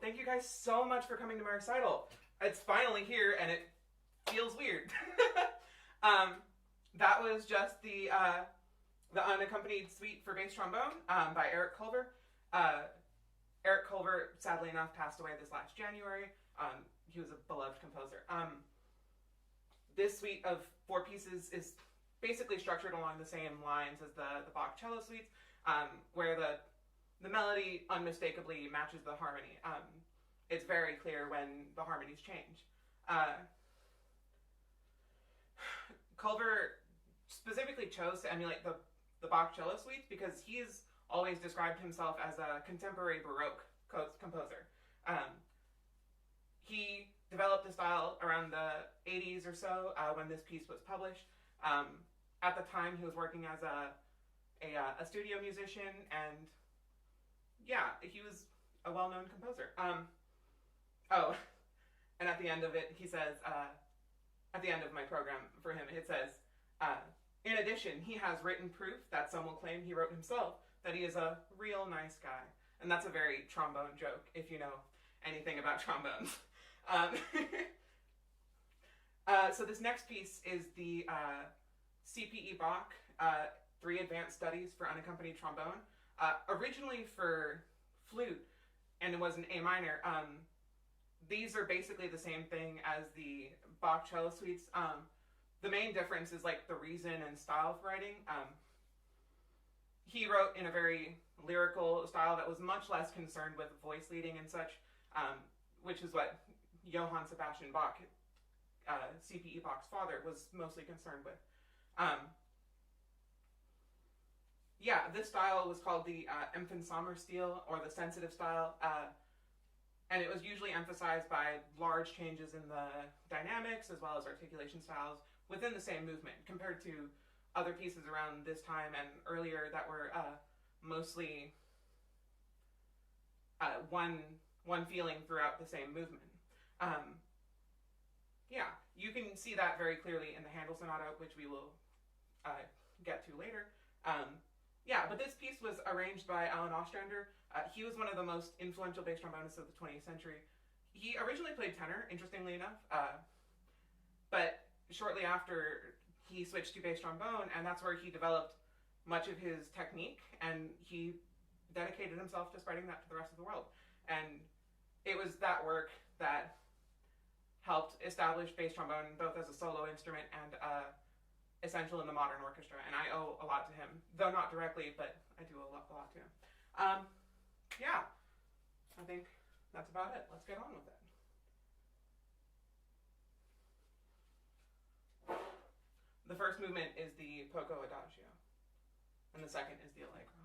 Thank you guys so much for coming to my recital. It's finally here, and it feels weird. That was just the unaccompanied suite for bass trombone by Eric Culver. Eric Culver, sadly enough, passed away this last January. He was a beloved composer. This suite of 4 pieces is basically structured along the same lines as the Bach cello suites, where the melody unmistakably matches the harmony. It's very clear when the harmonies change. Culver specifically chose to emulate the Bach cello suites because he's always described himself as a contemporary Baroque composer. He developed a style around the 80s or so when this piece was published. At the time, he was working as a studio musician, and yeah, he was a well-known composer. Oh, and at the end of it, he says, at the end of my program for him, it says, in addition, he has written proof that some will claim he wrote himself, that he is a real nice guy. And that's a very trombone joke, if you know anything about trombones. So this next piece is the CPE Bach 3 Advanced Studies for Unaccompanied Trombone, originally for flute, and it was an A minor. These are basically the same thing as the Bach cello suites. The main difference is like the reason and style of writing. He wrote in a very lyrical style that was much less concerned with voice leading and such, which is what Johann Sebastian Bach, CPE Bach's father, was mostly concerned with. Yeah, this style was called the Empfindsamer style, or the sensitive style, and it was usually emphasized by large changes in the dynamics as well as articulation styles within the same movement, compared to other pieces around this time and earlier that were mostly one feeling throughout the same movement. Yeah, you can see that very clearly in the Handel Sonata, which we will get to later. Yeah, but this piece was arranged by Alan Ostrander. He was one of the most influential bass trombonists of the 20th century. He originally played tenor, interestingly enough, but shortly after he switched to bass trombone, and that's where he developed much of his technique, and he dedicated himself to spreading that to the rest of the world. And it was that work that helped establish bass trombone both as a solo instrument and essential in the modern orchestra, and I owe a lot to him, though not directly, but I do owe a lot to him. Yeah, I think that's about it. Let's get on with it. The first movement is the Poco Adagio, and the second is the Allegro.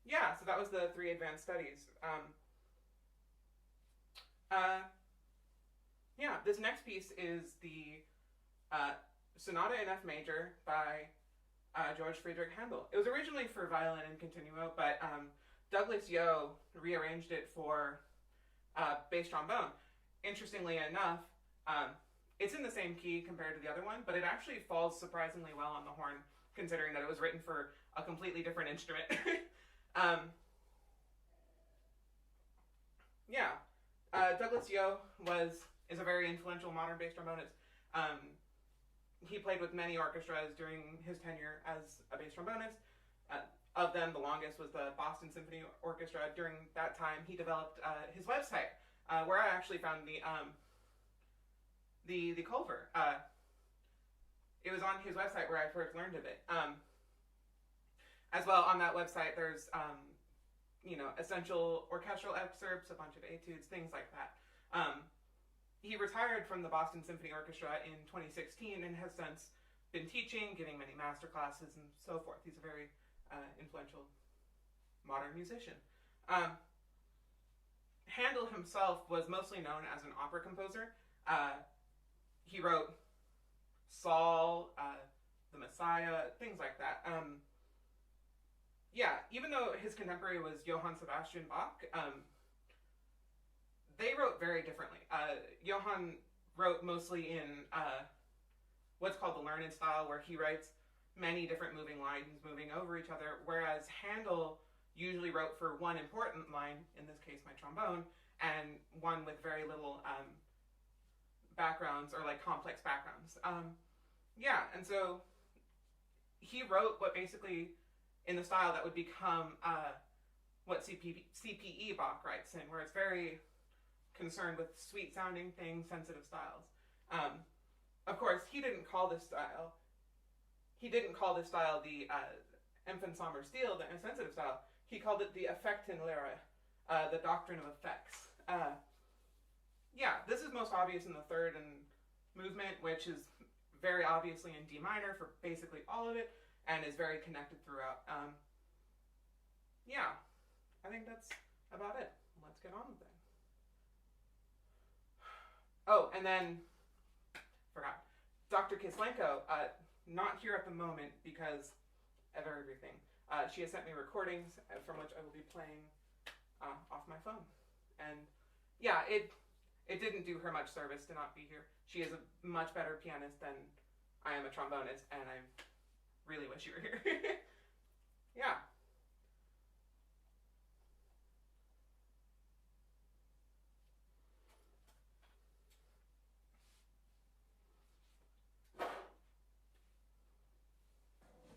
Yeah, so that was the 3 advanced studies. Yeah, this next piece is the Sonata in F major by George Friedrich Handel. It was originally for violin and continuo, but Douglas Yeo rearranged it for bass trombone. Interestingly enough, it's in the same key compared to the other one, but it actually falls surprisingly well on the horn, considering that it was written for a completely different instrument. Yeah, Douglas Yeo is a very influential modern bass trombonist. He played with many orchestras during his tenure as a bass trombonist. Of them, the longest was the Boston Symphony Orchestra. During that time, he developed his website, where I actually found the Culver. It was on his website where I first learned of it. As well, on that website, there's essential orchestral excerpts, a bunch of etudes, things like that. He retired from the Boston Symphony Orchestra in 2016 and has since been teaching, giving many master classes, and so forth. He's a very influential modern musician. Handel himself was mostly known as an opera composer. He wrote Saul, The Messiah, things like that. Yeah, even though his contemporary was Johann Sebastian Bach, they wrote very differently. Johann wrote mostly in what's called the learned style, where he writes many different moving lines moving over each other, whereas Handel usually wrote for one important line, in this case my trombone, and one with very little backgrounds, or like complex backgrounds. Yeah, and so he wrote what basically, in the style that would become what CPE Bach writes in, where it's very concerned with sweet sounding things, sensitive styles. Of course, he didn't call this style the Empfindsamer Stil, the sensitive style. He called it the Effektenlehre, the doctrine of effects. Yeah, this is most obvious in the third movement, which is very obviously in D minor for basically all of it, and is very connected throughout. Yeah, I think that's about it. Let's get on with it. Oh, and then, forgot, Dr. Kislenko, not here at the moment because of everything. She has sent me recordings from which I will be playing off my phone. And yeah, it didn't do her much service to not be here. She is a much better pianist than I am a trombonist, and I really wish you were here. Yeah.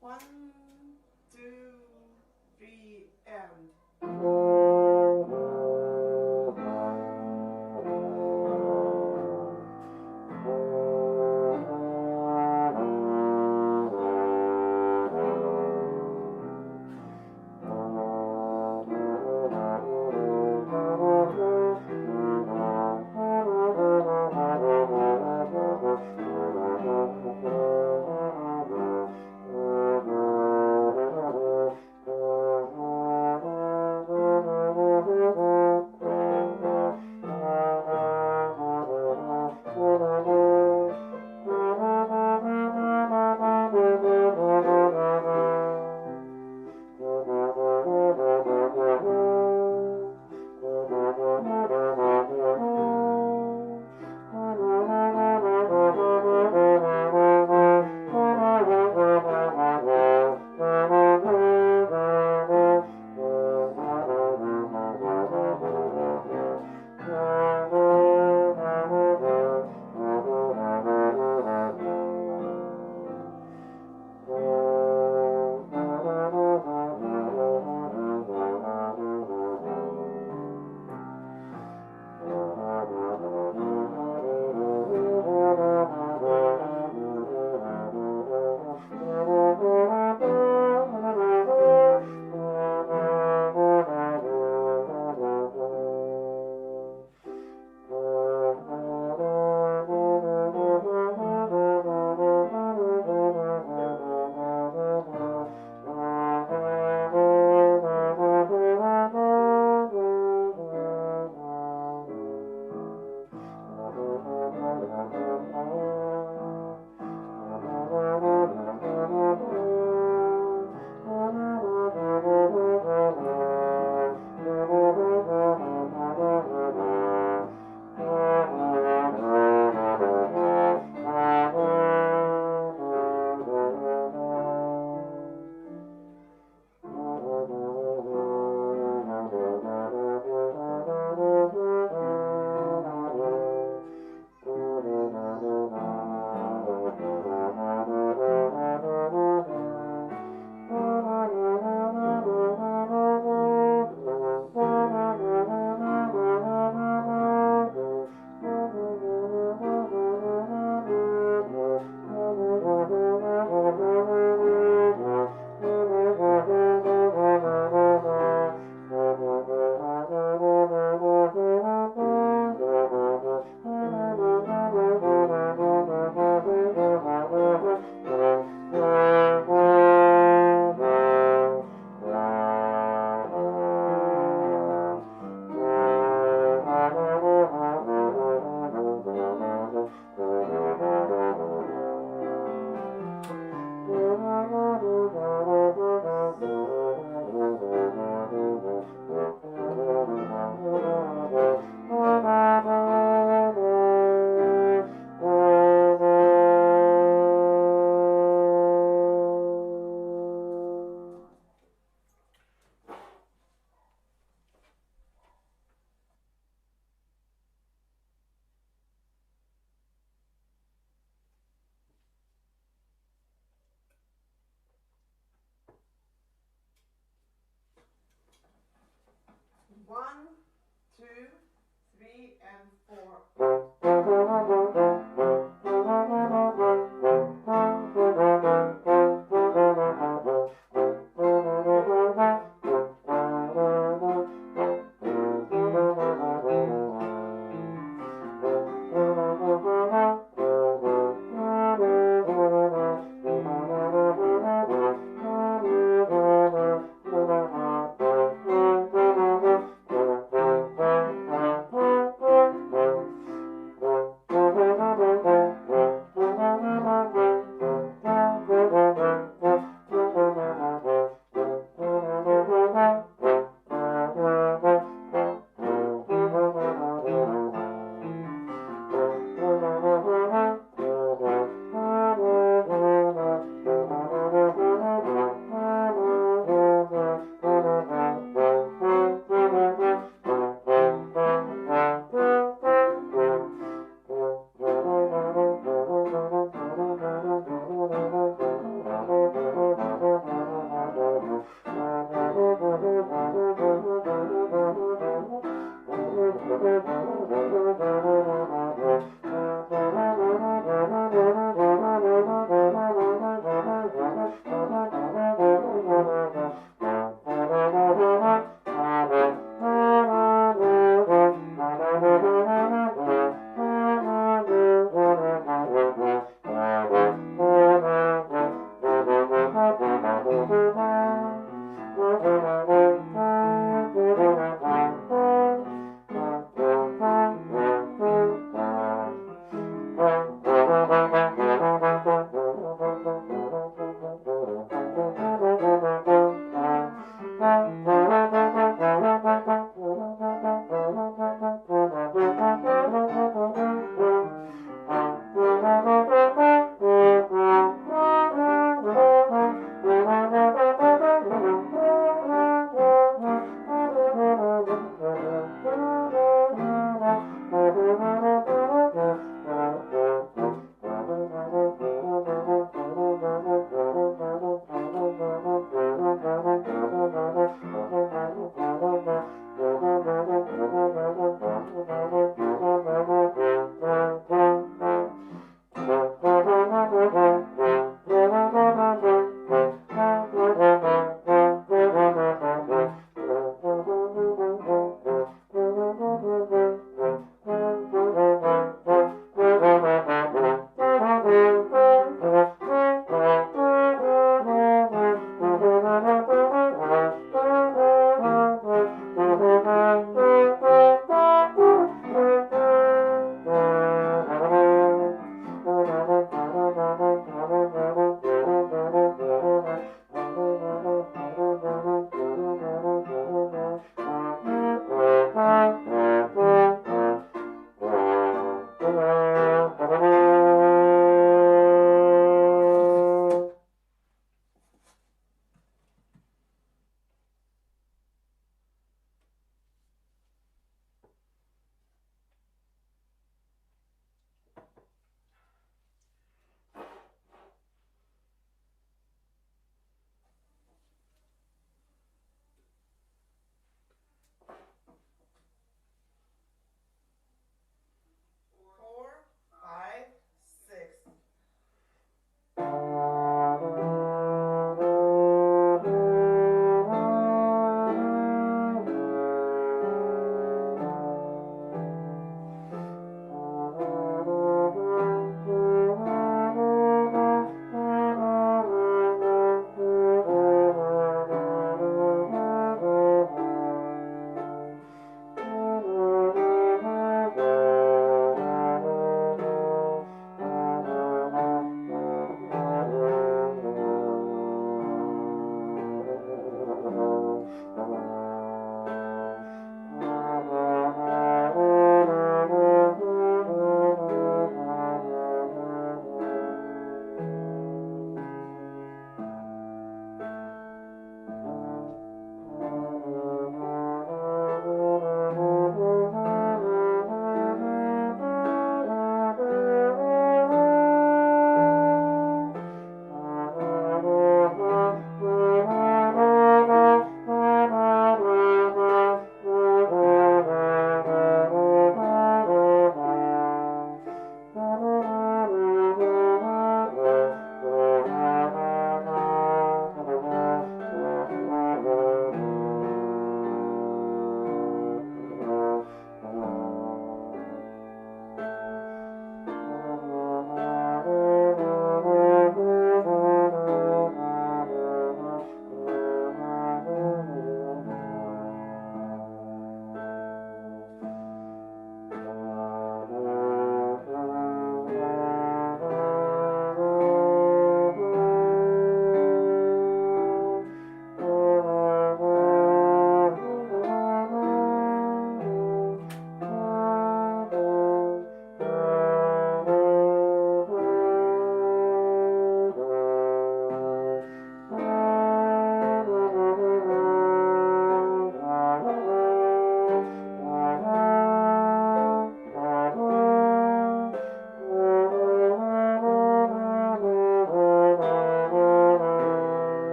One, two, three, and... 1, 2, 3, and 4.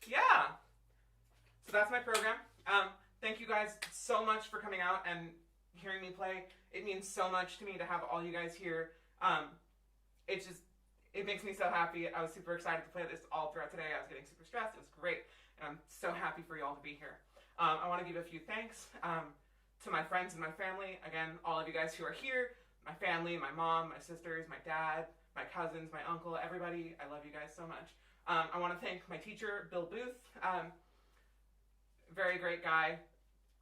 Yeah. So that's my program. Thank you guys so much for coming out and hearing me play. It means so much to me to have all you guys here. It makes me so happy. I was super excited to play this all throughout today. I was getting super stressed. It was great. And I'm so happy for you all to be here. I want to give a few thanks to my friends and my family. Again, all of you guys who are here, my family, my mom, my sisters, my dad, my cousins, my uncle, everybody. I love you guys so much. I want to thank my teacher, Bill Booth. Very great guy,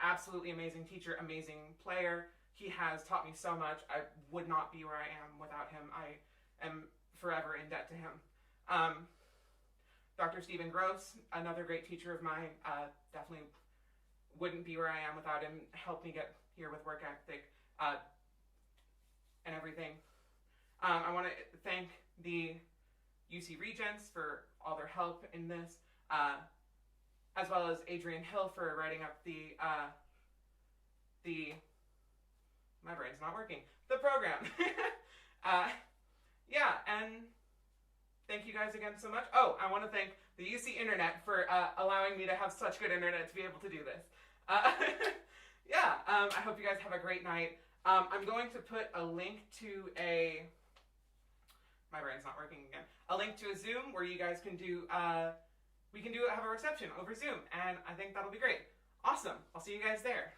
absolutely amazing teacher, amazing player. He has taught me so much. I would not be where I am without him. I am forever in debt to him. Dr. Stephen Gross, another great teacher of mine, definitely wouldn't be where I am without him. Helped me get here with work ethic and everything. I want to thank the UC Regents for all their help in this, as well as Adrian Hill for writing up the my brain's not working, the program. Yeah, and thank you guys again so much. Oh, I want to thank the UC Internet for allowing me to have such good internet to be able to do this. Yeah, I hope you guys have a great night. I'm going to put a link to my brain's not working again. A link to a Zoom where you guys can do, have a reception over Zoom, and I think that'll be great. Awesome. I'll see you guys there.